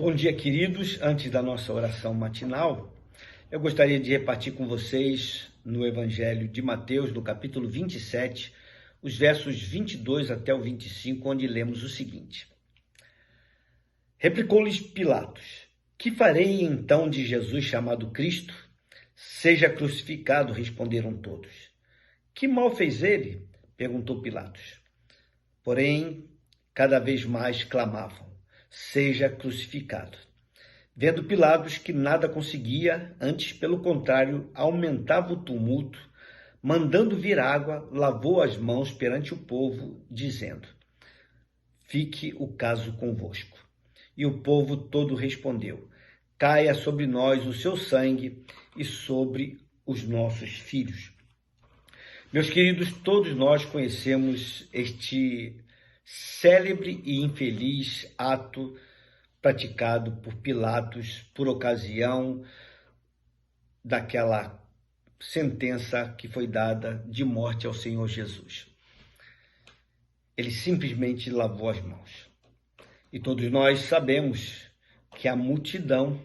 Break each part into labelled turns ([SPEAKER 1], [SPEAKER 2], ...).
[SPEAKER 1] Bom dia, queridos. Antes da nossa oração matinal, eu gostaria de repartir com vocês no Evangelho de Mateus, no capítulo 27, os versos 22 até o 25, onde lemos o seguinte. Replicou-lhes Pilatos: Que farei então de Jesus chamado Cristo? Seja crucificado, responderam todos. Que mal fez ele? Perguntou Pilatos. Porém, cada vez mais clamavam: Seja crucificado. Vendo Pilatos que nada conseguia, antes, pelo contrário, aumentava o tumulto, mandando vir água, lavou as mãos perante o povo, dizendo: Fique o caso convosco. E o povo todo respondeu: Caia sobre nós o seu sangue e sobre os nossos filhos. Meus queridos, todos nós conhecemos este célebre e infeliz ato praticado por Pilatos por ocasião daquela sentença que foi dada de morte ao Senhor Jesus. Ele simplesmente lavou as mãos. E todos nós sabemos que a multidão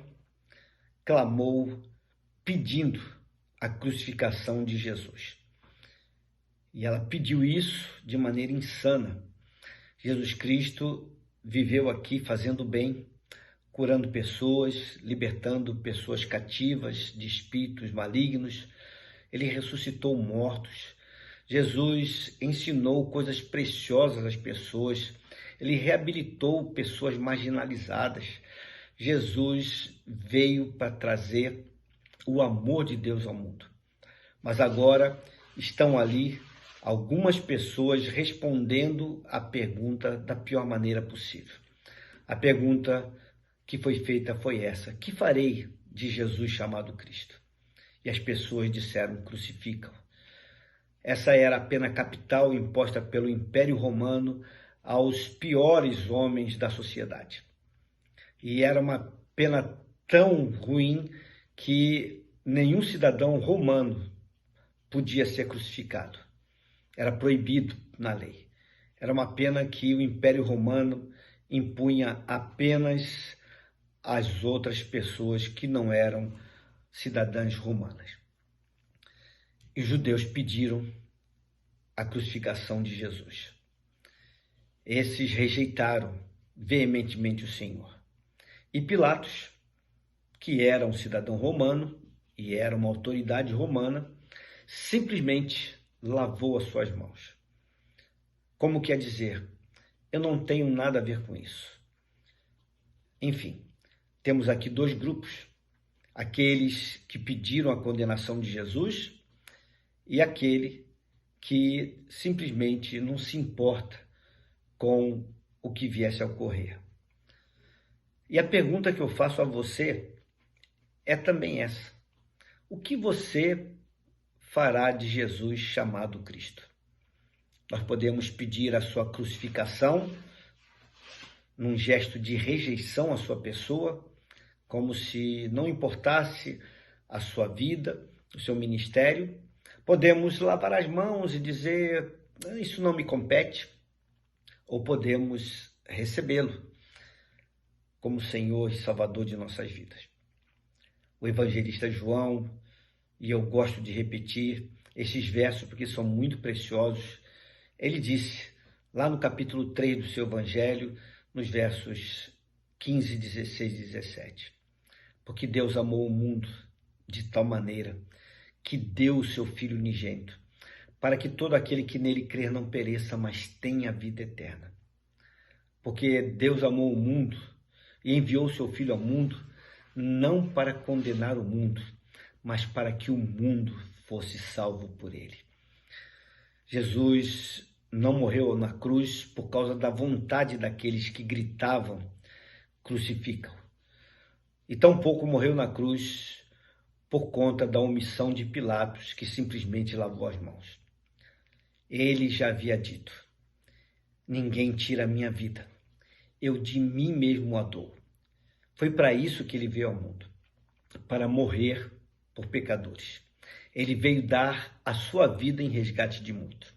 [SPEAKER 1] clamou pedindo a crucificação de Jesus. E ela pediu isso de maneira insana. Jesus Cristo viveu aqui fazendo bem, curando pessoas, libertando pessoas cativas de espíritos malignos. Ele ressuscitou mortos. Jesus ensinou coisas preciosas às pessoas. Ele reabilitou pessoas marginalizadas. Jesus veio para trazer o amor de Deus ao mundo. Mas agora estão ali algumas pessoas respondendo a pergunta da pior maneira possível. A pergunta que foi feita foi essa: que farei de Jesus chamado Cristo? E as pessoas disseram: crucificam. Essa era a pena capital imposta pelo Império Romano aos piores homens da sociedade. E era uma pena tão ruim que nenhum cidadão romano podia ser crucificado. Era proibido na lei. Era uma pena que o Império Romano impunha apenas às outras pessoas que não eram cidadãs romanas. E os judeus pediram a crucificação de Jesus. Esses rejeitaram veementemente o Senhor. E Pilatos, que era um cidadão romano e era uma autoridade romana, simplesmente lavou as suas mãos. Como quer dizer, eu não tenho nada a ver com isso. Enfim, temos aqui dois grupos: aqueles que pediram a condenação de Jesus e aquele que simplesmente não se importa com o que viesse a ocorrer. E a pergunta que eu faço a você é também essa: o que você fará de Jesus chamado Cristo? Nós podemos pedir a sua crucificação num gesto de rejeição à sua pessoa, como se não importasse a sua vida, o seu ministério. Podemos lavar as mãos e dizer: isso não me compete. Ou podemos recebê-lo como Senhor e Salvador de nossas vidas. O evangelista João, e eu gosto de repetir esses versos porque são muito preciosos, ele disse, lá no capítulo 3 do seu evangelho, nos versos 15, 16 e 17, porque Deus amou o mundo de tal maneira que deu o seu Filho unigênito, para que todo aquele que nele crer não pereça, mas tenha vida eterna. Porque Deus amou o mundo e enviou o seu Filho ao mundo, não para condenar o mundo, mas para que o mundo fosse salvo por ele. Jesus não morreu na cruz por causa da vontade daqueles que gritavam: crucificam. E tampouco morreu na cruz por conta da omissão de Pilatos, que simplesmente lavou as mãos. Ele já havia dito: ninguém tira a minha vida, eu de mim mesmo a dou. Foi para isso que ele veio ao mundo, para morrer por pecadores. Ele veio dar a sua vida em resgate de muitos.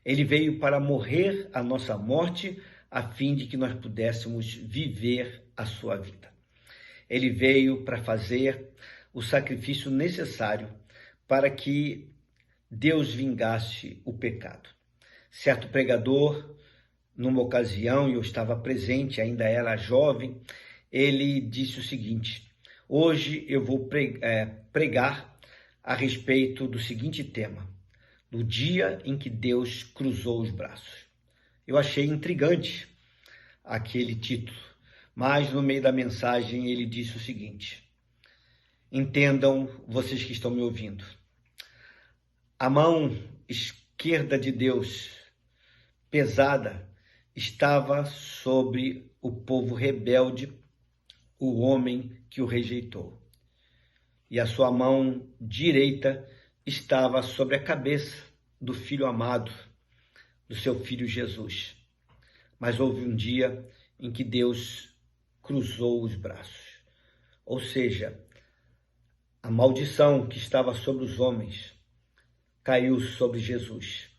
[SPEAKER 1] Ele veio para morrer a nossa morte, a fim de que nós pudéssemos viver a sua vida. Ele veio para fazer o sacrifício necessário para que Deus vingasse o pecado. Certo pregador, numa ocasião, e eu estava presente, ainda era jovem, ele disse o seguinte: hoje eu vou pregar a respeito do seguinte tema: do dia em que Deus cruzou os braços. Eu achei intrigante aquele título, mas no meio da mensagem ele disse o seguinte: entendam, vocês que estão me ouvindo, a mão esquerda de Deus, pesada, estava sobre o povo rebelde, o homem que o rejeitou. E a sua mão direita estava sobre a cabeça do Filho amado, do seu Filho Jesus. Mas houve um dia em que Deus cruzou os braços. Ou seja, a maldição que estava sobre os homens caiu sobre Jesus.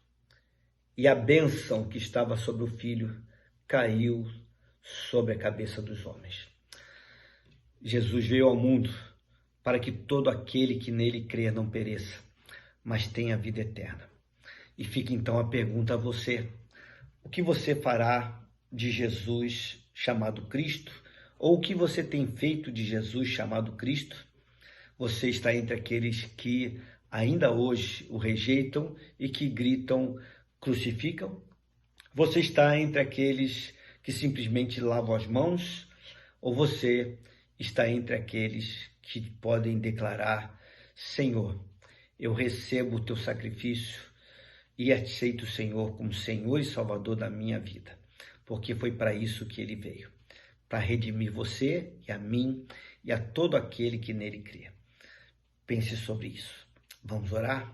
[SPEAKER 1] E a bênção que estava sobre o Filho caiu sobre a cabeça dos homens. Jesus veio ao mundo para que todo aquele que nele crer não pereça, mas tenha vida eterna. E fica então a pergunta a você: o que você fará de Jesus chamado Cristo? Ou o que você tem feito de Jesus chamado Cristo? Você está entre aqueles que ainda hoje o rejeitam e que gritam, crucificam? Você está entre aqueles que simplesmente lavam as mãos? Ou você está entre aqueles que podem declarar: Senhor, eu recebo o teu sacrifício e aceito o Senhor como Senhor e Salvador da minha vida, porque foi para isso que ele veio, para redimir você e a mim e a todo aquele que nele crê. Pense sobre isso. Vamos orar?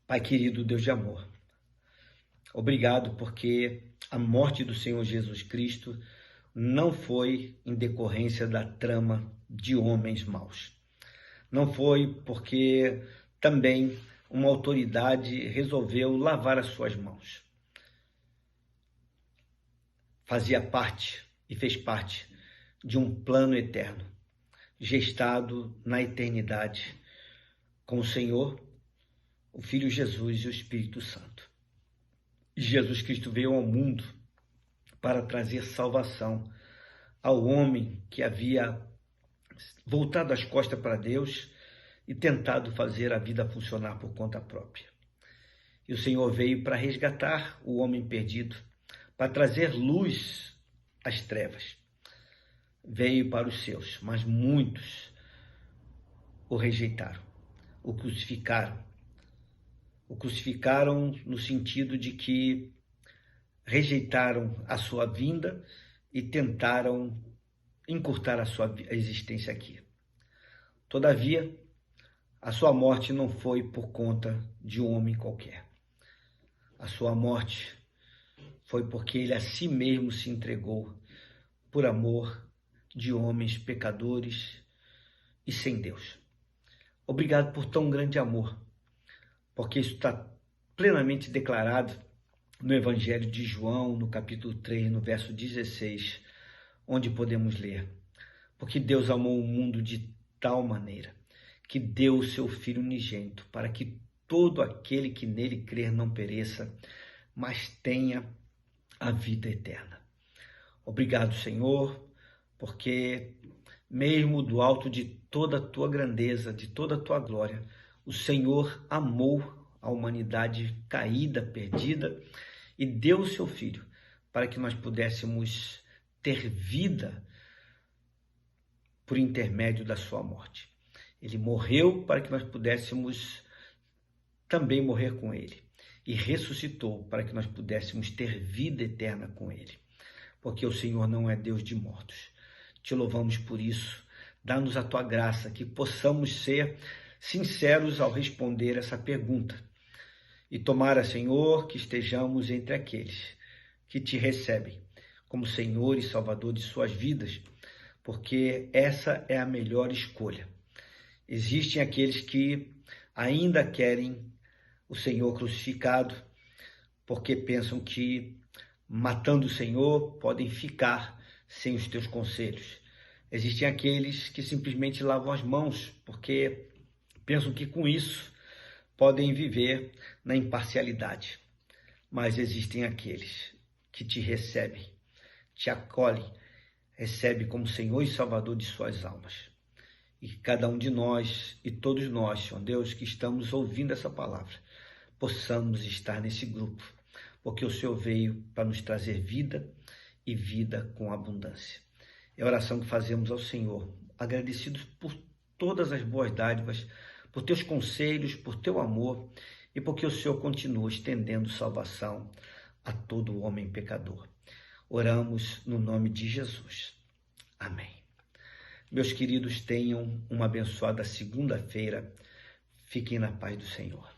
[SPEAKER 1] Pai querido, Deus de amor, obrigado porque a morte do Senhor Jesus Cristo não foi em decorrência da trama de homens maus. Não foi porque também uma autoridade resolveu lavar as suas mãos. Fazia parte e fez parte de um plano eterno, gestado na eternidade, com o Senhor, o Filho Jesus e o Espírito Santo. E Jesus Cristo veio ao mundo para trazer salvação ao homem que havia voltado as costas para Deus e tentado fazer a vida funcionar por conta própria. E o Senhor veio para resgatar o homem perdido, para trazer luz às trevas. Veio para os seus, mas muitos o rejeitaram, o crucificaram. O crucificaram no sentido de que rejeitaram a sua vinda e tentaram encurtar a sua existência aqui. Todavia, a sua morte não foi por conta de um homem qualquer. A sua morte foi porque ele a si mesmo se entregou por amor de homens pecadores e sem Deus. Obrigado por tão grande amor, porque isso está plenamente declarado no Evangelho de João, no capítulo 3, no verso 16, onde podemos ler: porque Deus amou o mundo de tal maneira que deu o seu Filho unigênito, para que todo aquele que nele crer não pereça, mas tenha a vida eterna. Obrigado, Senhor, porque mesmo do alto de toda a tua grandeza, de toda a tua glória, o Senhor amou a humanidade caída, perdida, e deu o seu Filho para que nós pudéssemos ter vida por intermédio da sua morte. Ele morreu para que nós pudéssemos também morrer com ele, e ressuscitou para que nós pudéssemos ter vida eterna com ele, porque o Senhor não é Deus de mortos. Te louvamos por isso. Dá-nos a tua graça, que possamos ser sinceros ao responder essa pergunta. E tomara, Senhor, que estejamos entre aqueles que te recebem como Senhor e Salvador de suas vidas, porque essa é a melhor escolha. Existem aqueles que ainda querem o Senhor crucificado, porque pensam que, matando o Senhor, podem ficar sem os teus conselhos. Existem aqueles que simplesmente lavam as mãos, porque pensam que com isso podem viver na imparcialidade. Mas existem aqueles que te recebem, te acolhem, recebem como Senhor e Salvador de suas almas. E que cada um de nós e todos nós, Senhor Deus, que estamos ouvindo essa palavra, possamos estar nesse grupo, porque o Senhor veio para nos trazer vida e vida com abundância. É a oração que fazemos ao Senhor, agradecidos por todas as boas dádivas, por teus conselhos, por teu amor e porque o Senhor continua estendendo salvação a todo homem pecador. Oramos no nome de Jesus. Amém. Meus queridos, tenham uma abençoada segunda-feira. Fiquem na paz do Senhor.